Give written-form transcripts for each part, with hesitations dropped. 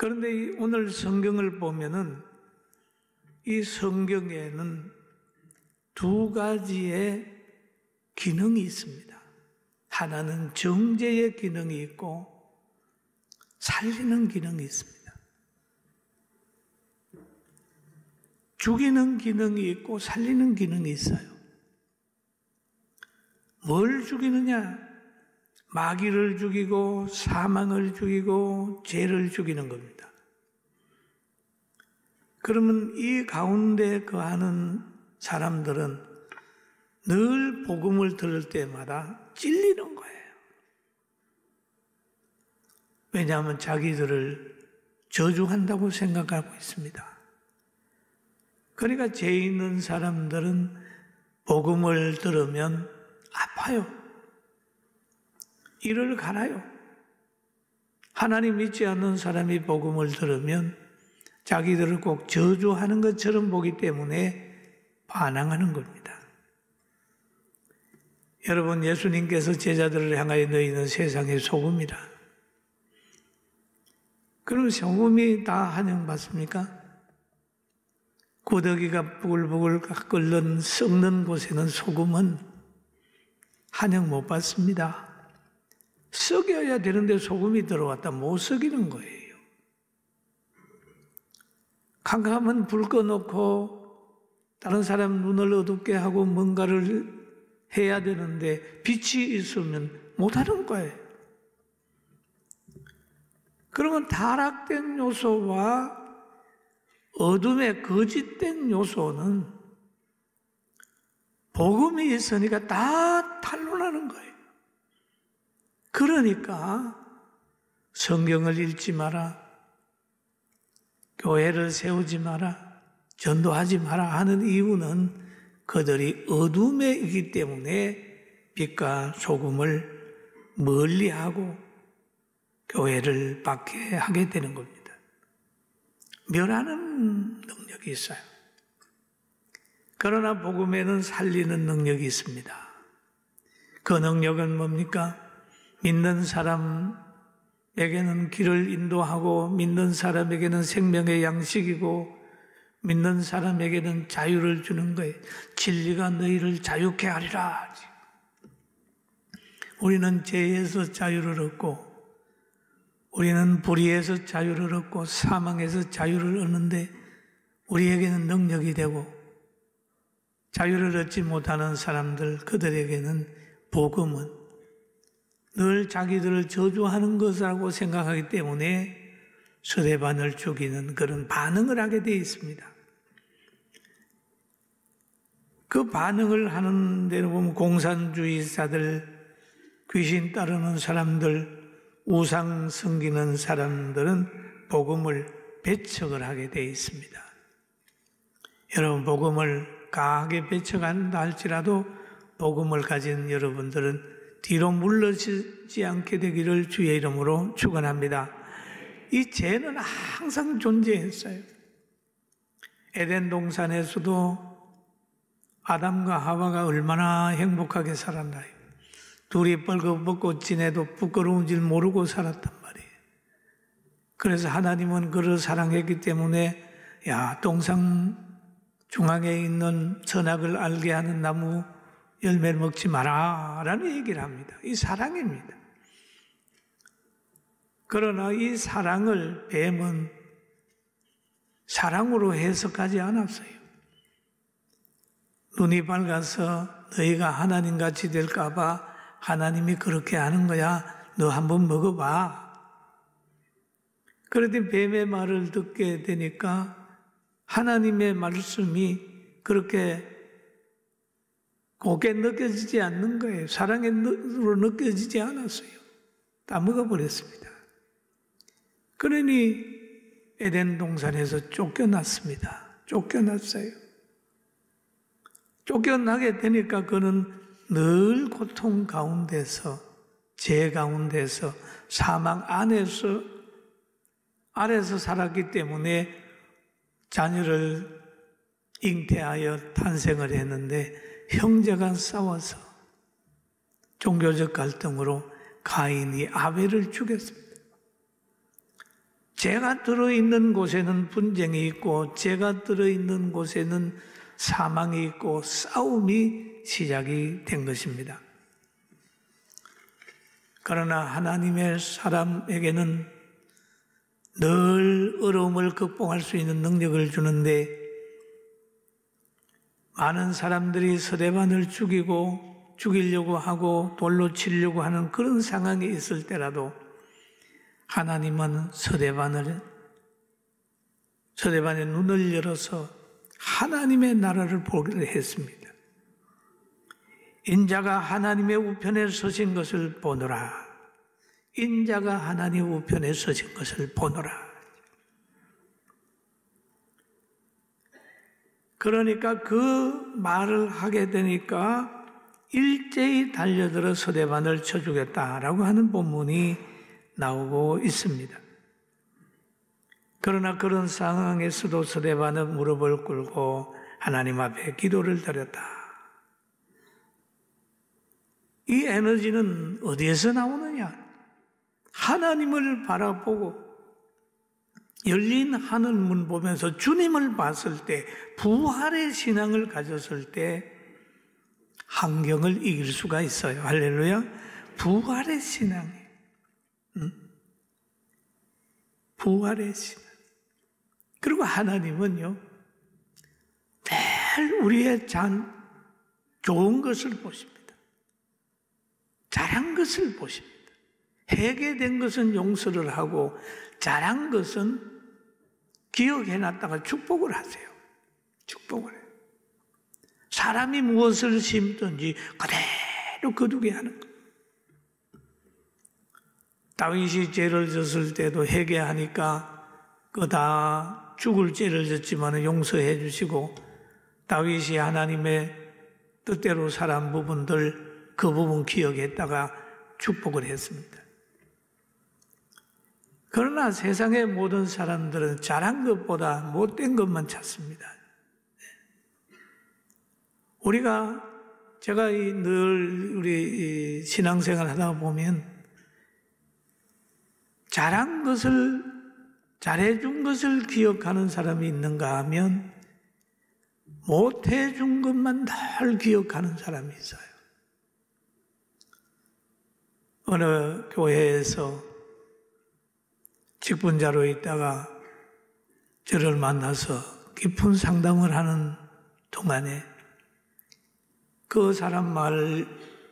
그런데 오늘 성경을 보면은 이 성경에는 두 가지의 기능이 있습니다. 하나는 정죄의 기능이 있고 살리는 기능이 있습니다. 죽이는 기능이 있고 살리는 기능이 있어요. 뭘 죽이느냐? 마귀를 죽이고 사망을 죽이고 죄를 죽이는 겁니다. 그러면 이 가운데 거하는 사람들은 늘 복음을 들을 때마다 찔리는 거예요. 왜냐하면 자기들을 저주한다고 생각하고 있습니다. 그러니까 죄 있는 사람들은 복음을 들으면 아파요. 이를 갈아요. 하나님 믿지 않는 사람이 복음을 들으면 자기들을 꼭 저주하는 것처럼 보기 때문에 반항하는 겁니다. 여러분, 예수님께서 제자들을 향하여 너희는 세상의 소금이라. 그럼 소금이 다 환영받습니까? 고더기가 부글부글 끓는 썩는 곳에는 소금은 환영 못 받습니다. 썩여야 되는데 소금이 들어왔다 못 썩이는 거예요. 캄캄한 불 꺼놓고 다른 사람 눈을 어둡게 하고 뭔가를 해야 되는데 빛이 있으면 못하는 거예요. 그러면 타락된 요소와 어둠의 거짓된 요소는 복음이 있으니까 다 탄로나는 거예요. 그러니까 성경을 읽지 마라, 교회를 세우지 마라, 전도하지 마라 하는 이유는 그들이 어둠에 있기 때문에 빛과 소금을 멀리하고 교회를 밖에 하게 되는 겁니다. 멸하는 능력이 있어요. 그러나 복음에는 살리는 능력이 있습니다. 그 능력은 뭡니까? 믿는 사람에게는 길을 인도하고 믿는 사람에게는 생명의 양식이고 믿는 사람에게는 자유를 주는 거예요. 진리가 너희를 자유케 하리라. 우리는 죄에서 자유를 얻고 우리는 불의에서 자유를 얻고 사망에서 자유를 얻는데 우리에게는 능력이 되고 자유를 얻지 못하는 사람들, 그들에게는 복음은 늘 자기들을 저주하는 것이라고 생각하기 때문에 스데반을 죽이는 그런 반응을 하게 되어 있습니다. 그 반응을 하는 데로 보면 공산주의자들, 귀신 따르는 사람들, 우상 섬기는 사람들은 복음을 배척을 하게 되어 있습니다. 여러분, 복음을 강하게 배척한다 할지라도 복음을 가진 여러분들은 뒤로 물러서지 않게 되기를 주의 이름으로 축원합니다. 이 죄는 항상 존재했어요. 에덴 동산에서도 아담과 하와가 얼마나 행복하게 살았나요? 둘이 벌거벗고 지내도 부끄러운 줄 모르고 살았단 말이에요. 그래서 하나님은 그를 사랑했기 때문에 동산 중앙에 있는 선악을 알게 하는 나무 열매를 먹지 마라 라는 얘기를 합니다. 이 사랑입니다. 그러나 이 사랑을 뱀은 사랑으로 해석하지 않았어요. 눈이 밝아서 너희가 하나님같이 될까 봐 하나님이 그렇게 하는 거야. 너 한번 먹어봐. 그런데 뱀의 말을 듣게 되니까 하나님의 말씀이 그렇게 곱게 느껴지지 않는 거예요. 사랑으로 느껴지지 않았어요. 다 먹어버렸습니다. 그러니 에덴 동산에서 쫓겨났습니다. 쫓겨났어요. 쫓겨나게 되니까 그는 늘 고통 가운데서, 죄 가운데서, 사망 아래서 살았기 때문에 자녀를 잉태하여 탄생을 했는데 형제가 싸워서 종교적 갈등으로 가인이 아벨을 죽였습니다. 죄가 들어있는 곳에는 분쟁이 있고 죄가 들어있는 곳에는 사망이 있고 싸움이 시작이 된 것입니다. 그러나 하나님의 사람에게는 늘 어려움을 극복할 수 있는 능력을 주는데, 많은 사람들이 스데반을 죽이려고 하고 돌로 치려고 하는 그런 상황이 있을 때라도 하나님은 스데반의 눈을 열어서 하나님의 나라를 보게 했습니다. 인자가 하나님의 우편에 서신 것을 보노라. 인자가 하나님 우편에 서신 것을 보노라. 그러니까 그 말을 하게 되니까 일제히 달려들어 스데반을 쳐 죽였다라고 하는 본문이 나오고 있습니다. 그러나 그런 상황에서도 스데반은 무릎을 꿇고 하나님 앞에 기도를 드렸다. 이 에너지는 어디에서 나오느냐? 하나님을 바라보고 열린 하늘문 보면서 주님을 봤을 때, 부활의 신앙을 가졌을 때 환경을 이길 수가 있어요. 할렐루야. 부활의 신앙이, 부활의 신앙. 그리고 하나님은요, 늘 우리의 좋은 것을 보십니다. 잘한 것을 보십니다. 해결된 것은 용서를 하고 잘한 것은 기억해놨다가 축복을 하세요. 축복을 해요. 사람이 무엇을 심든지 그대로 거두게 하는 거예요. 다윗이 죄를 졌을 때도 회개하니까 그 다 죽을 죄를 졌지만 용서해 주시고, 다윗이 하나님의 뜻대로 살한 부분들 그 부분 기억했다가 축복을 했습니다. 그러나 세상의 모든 사람들은 잘한 것보다 못된 것만 찾습니다. 제가 늘 우리 신앙생활 하다 보면 잘해준 것을 기억하는 사람이 있는가 하면 못해준 것만 늘 기억하는 사람이 있어요. 어느 교회에서 직분자로 있다가 저를 만나서 깊은 상담을 하는 동안에 그 사람 말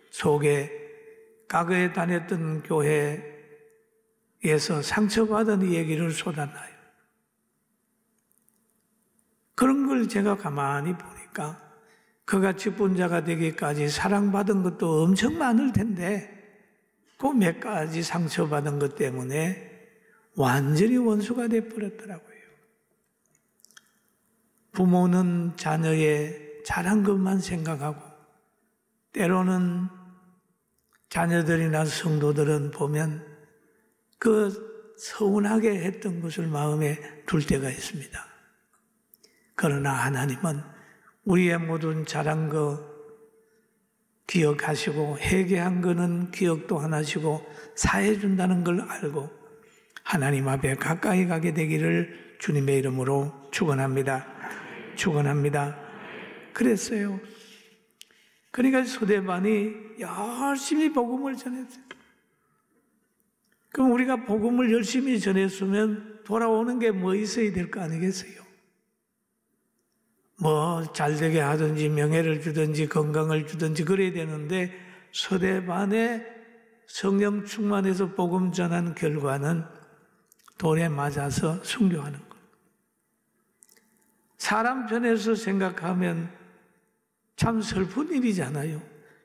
속에 과거에 다녔던 교회에서 상처받은 얘기를 쏟아놔요. 그런 걸 제가 가만히 보니까 그가 직분자가 되기까지 사랑받은 것도 엄청 많을 텐데 그 몇 가지 상처받은 것 때문에 완전히 원수가 되어버렸더라고요. 부모는 자녀의 잘한 것만 생각하고, 때로는 자녀들이나 성도들은 보면 그 서운하게 했던 것을 마음에 둘 때가 있습니다. 그러나 하나님은 우리의 모든 잘한 거 기억하시고, 회개한 거는 기억도 안 하시고 사해 준다는 걸 알고 하나님 앞에 가까이 가게 되기를 주님의 이름으로 축원합니다. 축원합니다. 그랬어요. 그러니까 스데반이 열심히 복음을 전했어요. 그럼 우리가 복음을 열심히 전했으면 돌아오는 게 뭐 있어야 될 거 아니겠어요? 뭐 잘되게 하든지 명예를 주든지 건강을 주든지 그래야 되는데, 스데반의 성령 충만해서 복음 전한 결과는 돌에 맞아서 순교하는 거예요. 사람 편에서 생각하면 참 슬픈 일이잖아요.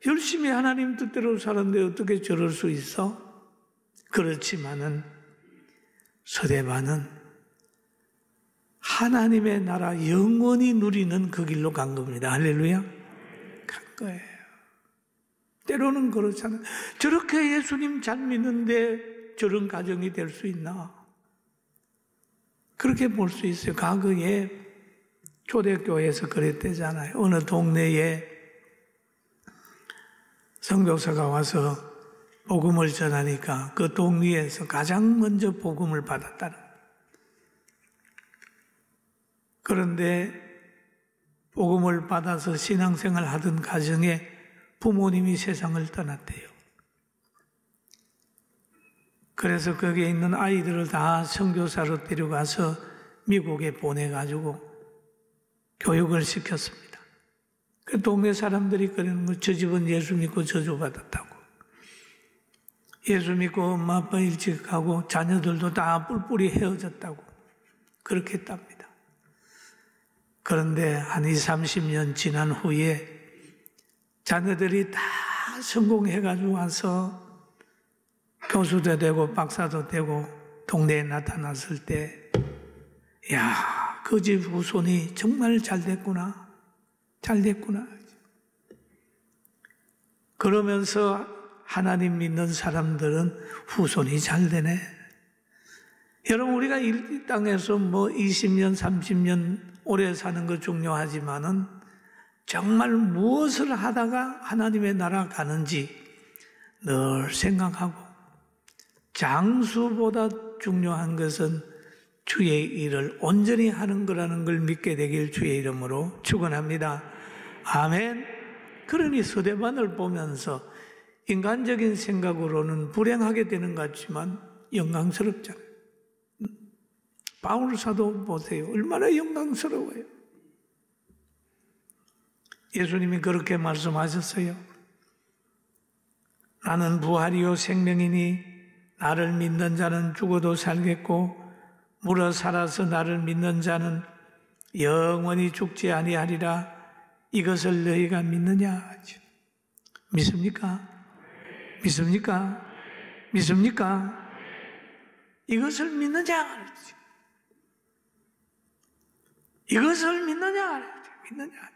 열심히 하나님 뜻대로 살았는데 어떻게 저럴 수 있어? 그렇지만은 스데반은 하나님의 나라 영원히 누리는 그 길로 간 겁니다. 할렐루야. 간 거예요. 때로는 그렇잖아요. 저렇게 예수님 잘 믿는데 저런 가정이 될 수 있나? 그렇게 볼 수 있어요. 과거에 초대교회에서 그랬대잖아요. 어느 동네에 선교사가 와서 복음을 전하니까 그 동네에서 가장 먼저 복음을 받았다는. 그런데 복음을 받아서 신앙생활 하던 가정에 부모님이 세상을 떠났대요. 그래서 거기에 있는 아이들을 다 선교사로 데려가서 미국에 보내가지고 교육을 시켰습니다. 그 동네 사람들이 그러는 거, 저 집은 예수 믿고 저주받았다고. 예수 믿고 엄마 아빠 일찍 가고 자녀들도 다 뿔뿔이 헤어졌다고 그렇게 했답니다. 그런데 한 20, 30년 지난 후에 자녀들이 다 성공해가지고 와서 교수도 되고 박사도 되고 동네에 나타났을 때, 야, 그 집 후손이 정말 잘 됐구나. 잘 됐구나. 그러면서 하나님 믿는 사람들은 후손이 잘 되네. 여러분, 우리가 이 땅에서 뭐 20년, 30년 오래 사는 거 중요하지만은 정말 무엇을 하다가 하나님의 나라 가는지 늘 생각하고, 장수보다 중요한 것은 주의 일을 온전히 하는 거라는 걸 믿게 되길 주의 이름으로 축원합니다. 아멘. 그러니 서대반을 보면서 인간적인 생각으로는 불행하게 되는 것 같지만 영광스럽잖아요. 바울 사도 보세요. 얼마나 영광스러워요. 예수님이 그렇게 말씀하셨어요. 나는 부활이요 생명이니 나를 믿는 자는 죽어도 살겠고 물어 살아서 나를 믿는 자는 영원히 죽지 아니하리라. 이것을 너희가 믿느냐? 믿습니까? 믿습니까? 믿습니까? 이것을 믿느냐? 이것을 믿느냐? 믿느냐?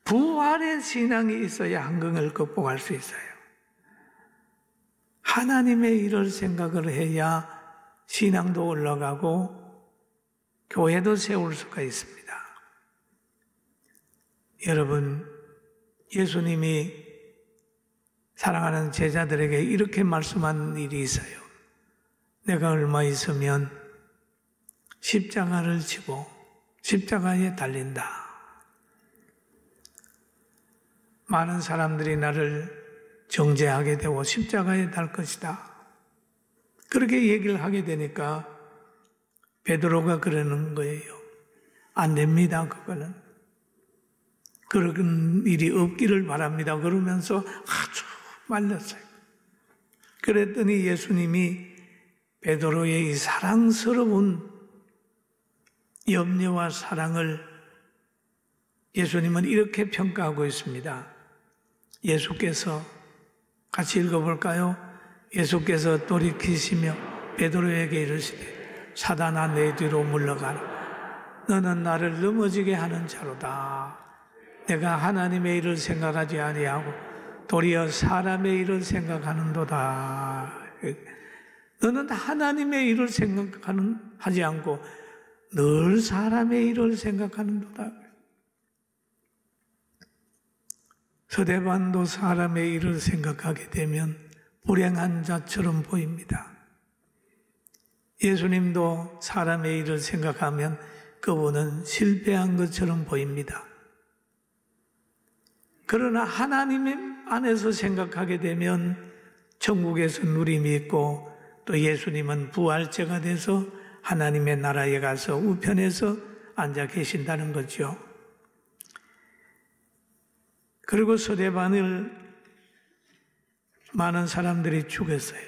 부활의 신앙이 있어야 한경을 극복할 수 있어요. 하나님의 일을 생각을 해야 신앙도 올라가고 교회도 세울 수가 있습니다. 여러분, 예수님이 사랑하는 제자들에게 이렇게 말씀한 일이 있어요. 내가 얼마 있으면 십자가를 지고 십자가에 달린다. 많은 사람들이 나를 정죄하게 되고 십자가에 달 것이다. 그렇게 얘기를 하게 되니까 베드로가 그러는 거예요. 안 됩니다, 그거는. 그런 일이 없기를 바랍니다. 그러면서 아주 말렸어요. 그랬더니 예수님이 베드로의 이 사랑스러운 염려와 사랑을 예수님은 이렇게 평가하고 있습니다. 예수께서 같이 읽어볼까요? 예수께서 돌이키시며 베드로에게 이르시되 사단아 내 뒤로 물러가라. 너는 나를 넘어지게 하는 자로다. 내가 하나님의 일을 생각하지 아니하고 도리어 사람의 일을 생각하는도다. 너는 하나님의 일을 생각하지 않고 늘 사람의 일을 생각하는도다. 서대반도 사람의 일을 생각하게 되면 불행한 자처럼 보입니다. 예수님도 사람의 일을 생각하면 그분은 실패한 것처럼 보입니다. 그러나 하나님 안에서 생각하게 되면 천국에서 누림이 있고 또 예수님은 부활체가 돼서 하나님의 나라에 가서 우편에서 앉아 계신다는 거죠. 그리고 서대반을 많은 사람들이 죽였어요.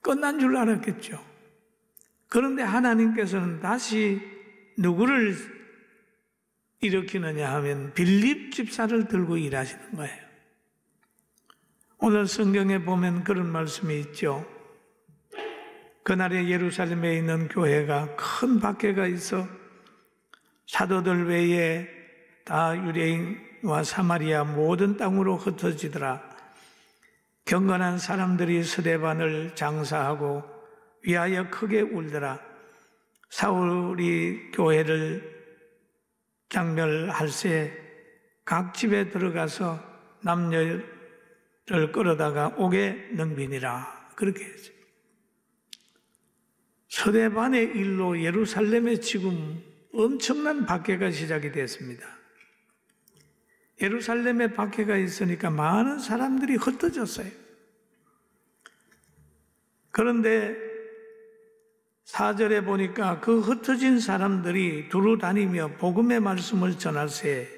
끝난 줄 알았겠죠. 그런데 하나님께서는 다시 누구를 일으키느냐 하면 빌립 집사를 들고 일하시는 거예요. 오늘 성경에 보면 그런 말씀이 있죠. 그날에 예루살렘에 있는 교회가 큰 박해가 있어 사도들 외에 다 유대인과 사마리아 모든 땅으로 흩어지더라. 경건한 사람들이 스데반을 장사하고 위하여 크게 울더라. 사울이 교회를 장멸할새 각 집에 들어가서 남녀를 끌어다가 옥에 넘기니라. 그렇게 했어요. 서대반의 일로 예루살렘에 지금 엄청난 박해가 시작이 됐습니다. 예루살렘에 박해가 있으니까 많은 사람들이 흩어졌어요. 그런데 4절에 보니까 그 흩어진 사람들이 두루 다니며 복음의 말씀을 전할세.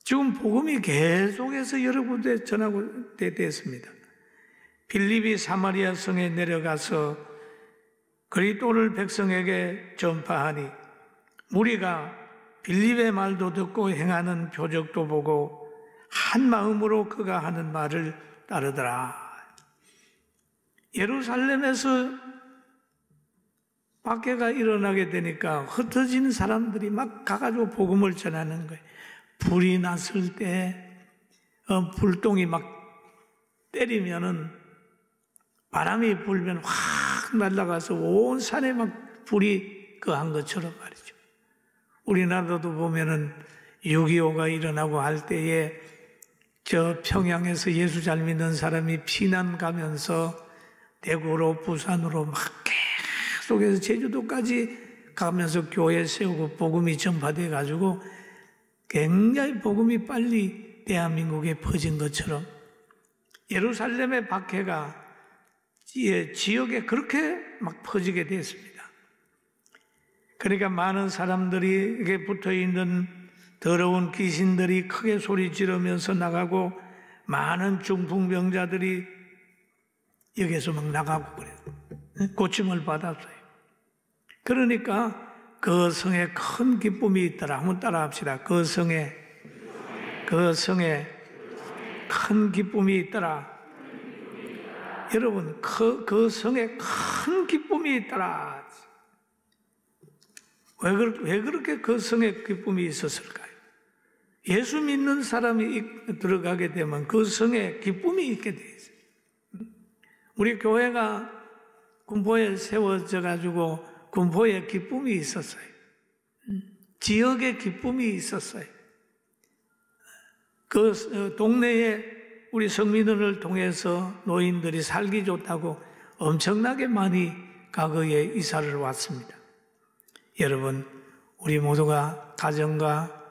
지금 복음이 계속해서 여러 군데 전하고 됐습니다. 빌립이 사마리아 성에 내려가서 그리스도를 백성에게 전파하니 무리가 빌립의 말도 듣고 행하는 표적도 보고 한 마음으로 그가 하는 말을 따르더라. 예루살렘에서 박해가 일어나게 되니까 흩어진 사람들이 막 가가지고 복음을 전하는 거예요. 불이 났을 때 불똥이 막 때리면은 바람이 불면 확 날아가서 온 산에 막 불이 거한 것처럼 말이죠. 우리나라도 보면은 6.25가 일어나고 할 때에 저 평양에서 예수 잘 믿는 사람이 피난 가면서 대구로 부산으로 막 계속해서 제주도까지 가면서 교회 세우고 복음이 전파돼 가지고 굉장히 복음이 빨리 대한민국에 퍼진 것처럼 예루살렘의 박해가 지역에 그렇게 막 퍼지게 됐습니다. 그러니까 많은 사람들이 이게 붙어 있는 더러운 귀신들이 크게 소리 지르면서 나가고 많은 중풍병자들이 여기에서 막 나가고 그래요. 고침을 받았어요. 그러니까 그 성에 큰 기쁨이 있더라. 한번 따라 합시다. 그 성에 큰 기쁨이 있더라. 여러분, 그 성에 큰 기쁨이 있더라. 왜 그렇게 그 성에 기쁨이 있었을까요? 예수 믿는 사람이 들어가게 되면 그 성에 기쁨이 있게 돼 있어요. 우리 교회가 군포에 세워져 가지고 군포에 기쁨이 있었어요. 지역에 기쁨이 있었어요. 그 동네에 우리 성민들을 통해서 노인들이 살기 좋다고 엄청나게 많이 과거에 이사를 왔습니다. 여러분, 우리 모두가 가정과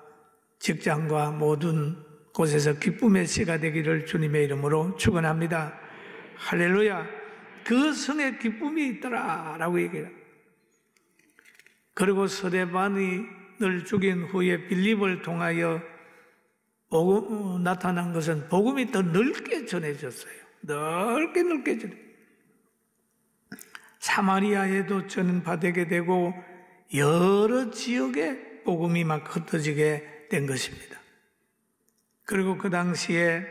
직장과 모든 곳에서 기쁨의 시가 되기를 주님의 이름으로 축원합니다. 할렐루야. 그 성에 기쁨이 있더라 라고 얘기해요. 그리고 서대반을 죽인 후에 빌립을 통하여 나타난 것은 복음이 더 넓게 전해졌어요. 넓게 전해졌어요. 사마리아에도 전파되게 되고 여러 지역에 복음이 막 흩어지게 된 것입니다. 그리고 그 당시에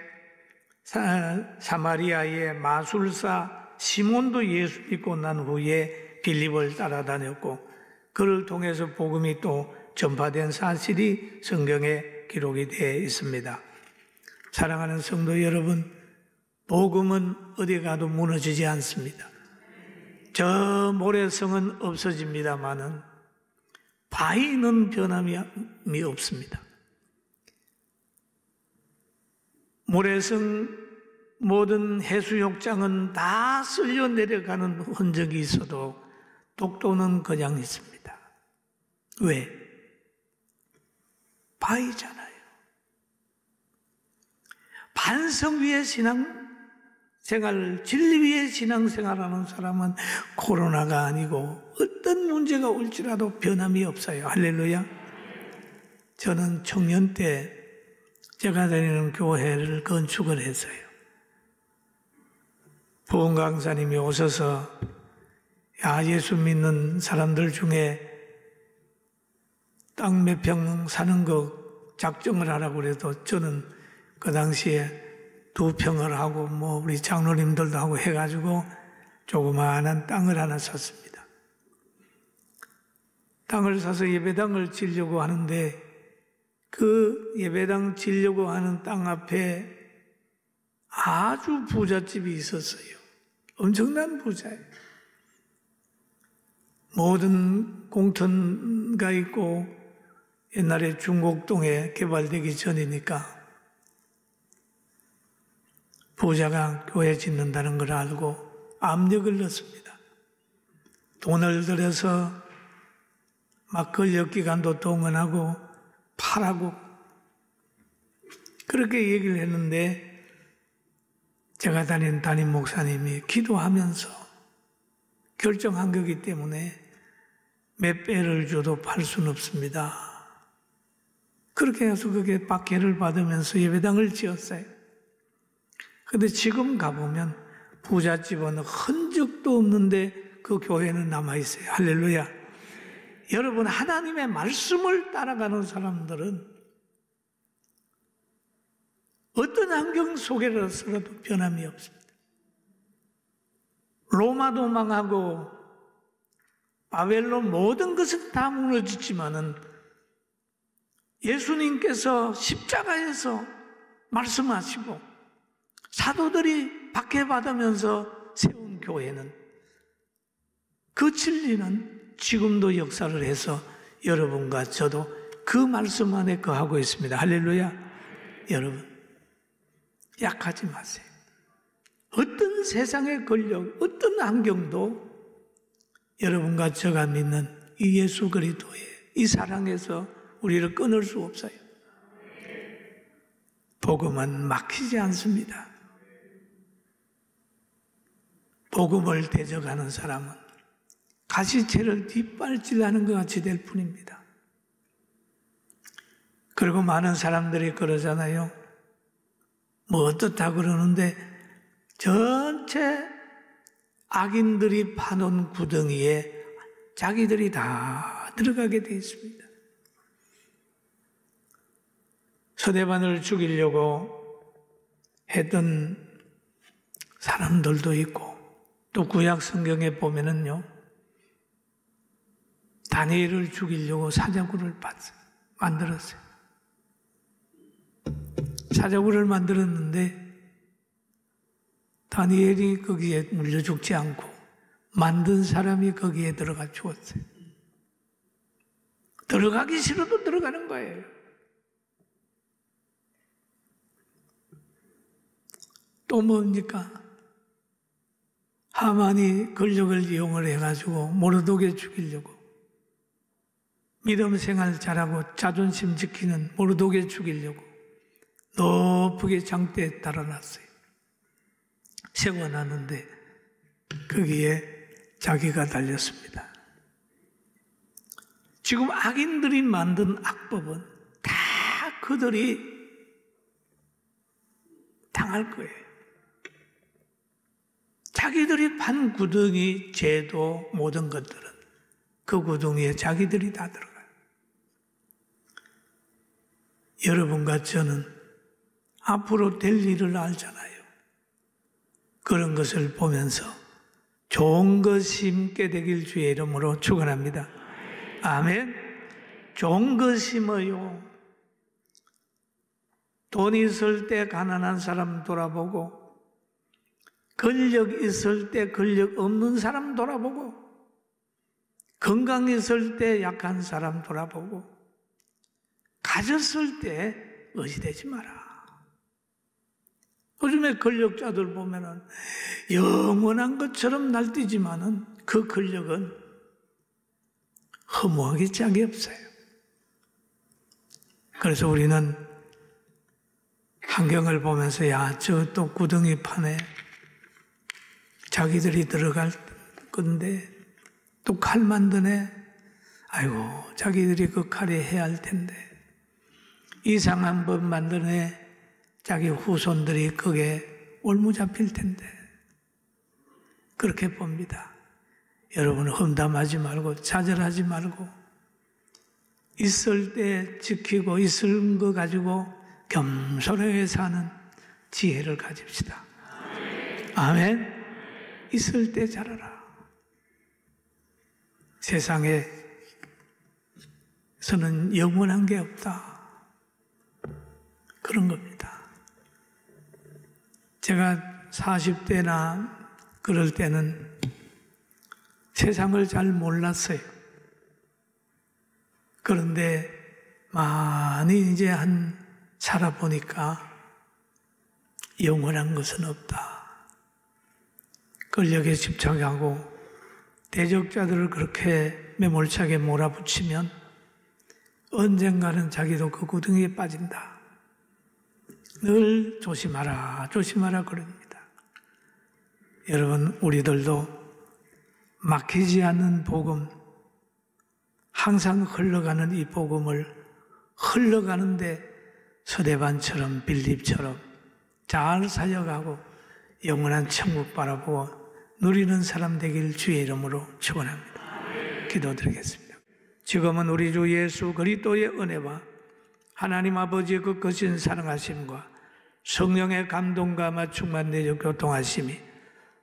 사마리아의 마술사 시몬도 예수 믿고 난 후에 빌립을 따라다녔고 그를 통해서 복음이 또 전파된 사실이 성경에 기록이 되어 있습니다. 사랑하는 성도 여러분, 복음은 어디 가도 무너지지 않습니다. 저 모래성은 없어집니다마는 바위는 변함이 없습니다. 모래성 모든 해수욕장은 다 쓸려 내려가는 흔적이 있어도 독도는 그냥 있습니다. 왜? 바위잖아요. 반석 위의 신앙생활, 진리 위의 신앙생활하는 사람은 코로나가 아니고 어떤 문제가 올지라도 변함이 없어요. 할렐루야. 저는 청년 때 제가 다니는 교회를 건축을 했어요. 부흥 강사님이 오셔서 예수 믿는 사람들 중에 땅 몇 평 사는 거 작정을 하라고 그래도 저는 그 당시에 2평을 하고 우리 장로님들도 하고 해가지고 조그마한 땅을 하나 샀습니다. 땅을 사서 예배당을 지으려고 하는데 그 예배당 지으려고 하는 땅 앞에 아주 부잣집이 있었어요. 엄청난 부자예요. 모든 공터가 있고 옛날에 중곡동에 개발되기 전이니까 부자가 교회 짓는다는 걸 알고 압력을 넣습니다. 돈을 들여서 막 근력기관도 동원하고 팔하고 그렇게 얘기를 했는데 제가 다닌 담임 목사님이 기도하면서 결정한 거기 때문에 몇 배를 줘도 팔 수는 없습니다. 그렇게 해서 그게 박해를 받으면서 예배당을 지었어요. 근데 지금 가보면 부잣집은 흔적도 없는데 그 교회는 남아있어요. 할렐루야. 여러분, 하나님의 말씀을 따라가는 사람들은 어떤 환경 속에서라도 변함이 없습니다. 로마도 망하고 바벨론 모든 것은 다 무너졌지만은 예수님께서 십자가에서 말씀하시고 사도들이 박해받으면서 세운 교회는 그 진리는 지금도 역사를 해서 여러분과 저도 그 말씀 안에 거하고 있습니다. 할렐루야. 여러분, 약하지 마세요. 어떤 세상의 권력, 어떤 환경도 여러분과 저가 믿는 이 예수 그리스도의 이 사랑에서 우리를 끊을 수 없어요. 복음은 막히지 않습니다. 복음을 대적하는 사람은 가시채를 뒷발질하는 것 같이 될 뿐입니다. 그리고 많은 사람들이 그러잖아요. 뭐 어떻다 그러는데 전체 악인들이 파놓은 구덩이에 자기들이 다 들어가게 되어 있습니다. 서대반을 죽이려고 했던 사람들도 있고 또 구약 성경에 보면은요, 다니엘을 죽이려고 사자굴을 만들었어요. 사자굴을 만들었는데 다니엘이 거기에 물려 죽지 않고 만든 사람이 거기에 들어가 죽었어요. 들어가기 싫어도 들어가는 거예요. 또 뭡니까? 하만이 권력을 이용을 해가지고 모르도게 죽이려고, 믿음 생활 잘하고 자존심 지키는 모르도게 죽이려고 높게 장대에 달아놨어요. 세워놨는데 거기에 자기가 달렸습니다. 지금 악인들이 만든 악법은 다 그들이 당할 거예요. 자기들이 판 구덩이, 죄도 모든 것들은 그 구덩이에 자기들이 다 들어가요. 여러분과 저는 앞으로 될 일을 알잖아요. 그런 것을 보면서 좋은 것 심게 되길 주의 이름으로 축원합니다. 아멘. 좋은 것 심어요. 돈 있을 때 가난한 사람 돌아보고, 권력 있을 때 권력 없는 사람 돌아보고, 건강 있을 때 약한 사람 돌아보고, 가졌을 때 의지되지 마라. 요즘에 권력자들 보면은 영원한 것처럼 날뛰지만은 그 권력은 허무하기 짝이 없어요. 그래서 우리는 환경을 보면서 야, 저 또 구덩이 파네. 자기들이 들어갈 건데 또 칼 만드네. 아이고, 자기들이 그 칼에 해야 할 텐데. 이상한 법 만드네. 자기 후손들이 그게 올무 잡힐 텐데. 그렇게 봅니다. 여러분, 험담하지 말고 좌절하지 말고 있을 때 지키고 있을 거 가지고 겸손하게 사는 지혜를 가집시다. 아멘. 있을 때 잘하라. 세상에서는 영원한 게 없다. 그런 겁니다. 제가 40대나 그럴 때는 세상을 잘 몰랐어요. 그런데 많이 이제 살아보니까 영원한 것은 없다. 권력에 집착하고 대적자들을 그렇게 매몰차게 몰아붙이면 언젠가는 자기도 그 구덩이에 빠진다. 늘 조심하라, 조심하라 그럽니다. 여러분, 우리들도 막히지 않는 복음, 항상 흘러가는 이 복음을 흘러가는데 서대반처럼 빌립처럼 잘 살려가고 영원한 천국 바라보고 누리는 사람 되길 주의 이름으로 축원합니다. 기도드리겠습니다. 지금은 우리 주 예수 그리스도의 은혜와 하나님 아버지의 그 거신 사랑하심과 성령의 감동과 충만 내적 교통하심이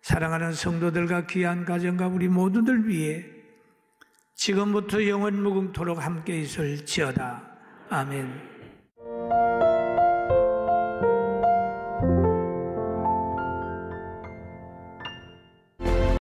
사랑하는 성도들과 귀한 가정과 우리 모두들 위해 지금부터 영원 무궁토록 함께 있을지어다. 아멘.